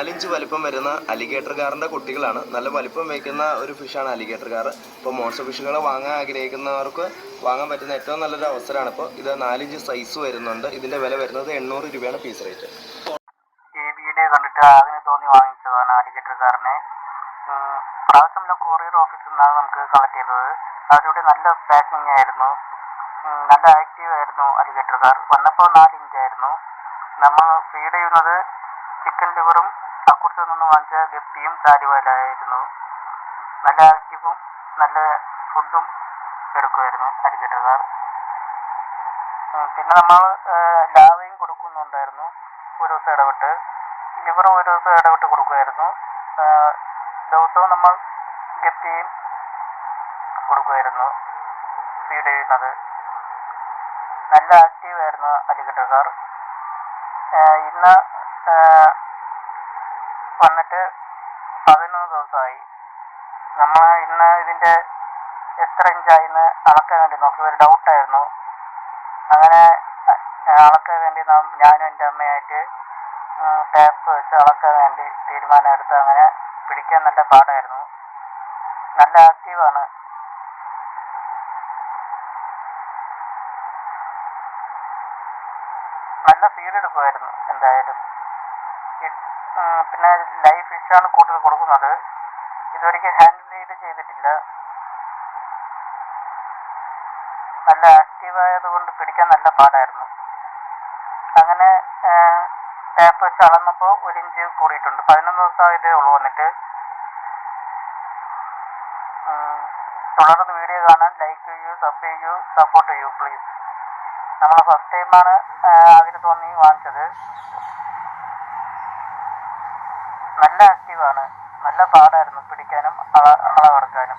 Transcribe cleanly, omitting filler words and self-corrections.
4-5 വലിപ്പം വരുന്ന അലിഗേറ്റർ കാറിൻ്റെ കുട്ടികളാണ്. നല്ല വലിപ്പം വയ്ക്കുന്ന ഒരു ഫിഷാണ് അലിഗേറ്റർ കാർ. ഇപ്പോൾ മോൺസ്റ്റർ ഫിഷുകളെ വാങ്ങാൻ ആഗ്രഹിക്കുന്നവർക്ക് വാങ്ങാൻ പറ്റുന്ന ഏറ്റവും നല്ലൊരു അവസരമാണ്. ഇപ്പോൾ ഇത് 4-5 സൈസ് വരുന്നുണ്ട്. ഇതിൻ്റെ വില വരുന്നത് 800 രൂപയാണ് പീസ് റേറ്റ്. ഈ വീഡിയോ കണ്ടിട്ട് അതിന് തോന്നി വാങ്ങിച്ചതാണ് അലിഗേറ്റർ കാറിനെ. പ്രാവശ്യം കൊറിയർ ഓഫീസിൽ നിന്നാണ് നമുക്ക് കളക്ട് ചെയ്തത്. അതിലൂടെ നല്ല പാക്കിംഗ് ആയിരുന്നു, നല്ല ആക്റ്റീവ് ആയിരുന്നു അലിഗേറ്റർ കാർ. വന്നപ്പോൾ 4 ഇഞ്ചായിരുന്നു. നമ്മൾ ഫീഡ് ചെയ്യുന്നത് ചിക്കൻ ലിവറും അക്കുറത്ത് നിന്ന് വാങ്ങിച്ച ഗപ്പിയും താലിവാലായിരുന്നു. നല്ല ആക്റ്റീവും നല്ല ഫുഡും എടുക്കുമായിരുന്നു അലിഗേറ്റർ കാർ. പിന്നെ നമ്മൾ ലാവയും കൊടുക്കുന്നുണ്ടായിരുന്നു ഒരു ദിവസം ഇടവിട്ട്. ലിവറും ഒരു ദിവസം ഇടവിട്ട് കൊടുക്കുമായിരുന്നു. ദിവസവും നമ്മൾ ഗപ്പിയും കൊടുക്കുമായിരുന്നു ഫീഡ് ചെയ്യുന്നത്. നല്ല ആക്റ്റീവ് ആയിരുന്നു അലിഗേറ്റർ കാർ. ഇന്ന് വന്നിട്ട് 11 ദിവസമായി. നമ്മൾ ഇന്ന് ഇതിൻ്റെ എത്ര ഇഞ്ചായിന്ന് അളക്കാൻ വേണ്ടി നോക്കി. ഒരു ഡൗട്ടായിരുന്നു. അങ്ങനെ അളക്കാൻ വേണ്ടി ഞാനും എൻ്റെ അമ്മയായിട്ട് ടാപ്പ് വെച്ച് അളക്കാൻ വേണ്ടി തീരുമാനമെടുത്ത്. അങ്ങനെ പിടിക്കാൻ നല്ല പാടായിരുന്നു. നല്ല ആക്റ്റീവാണ്. നല്ല ഫീഡ് എടുക്കുമായിരുന്നു എന്തായാലും. പിന്നെ ലൈവ് ഫിഷാണ് കൂടുതൽ കൊടുക്കുന്നത്. ഇതുവരെയ്ക്കും ഹാൻഡ് ഫീഡ് ചെയ്തിട്ടില്ല. നല്ല ആക്റ്റീവായതുകൊണ്ട് പിടിക്കാൻ നല്ല പാടായിരുന്നു. അങ്ങനെ ടാപ്പ് വെച്ച് അളന്നപ്പോൾ 1 ഇഞ്ച് കൂടിയിട്ടുണ്ട്. 11 ദിവസമായതേ ഉള്ളൂ വന്നിട്ട്. തുടർന്ന് വീഡിയോ കാണാൻ ലൈക്ക് ചെയ്യൂ, സബ് ചെയ്യൂ, സപ്പോർട്ട് ചെയ്യൂ പ്ലീസ്. നമ്മൾ ഫസ്റ്റ് ടൈമാണ് അതിന് തോന്നി വാങ്ങിച്ചത്. നല്ല ആക്റ്റീവാണ്. നല്ല പാടായിരുന്നു പിടിക്കാനും അളവെടുക്കാനും.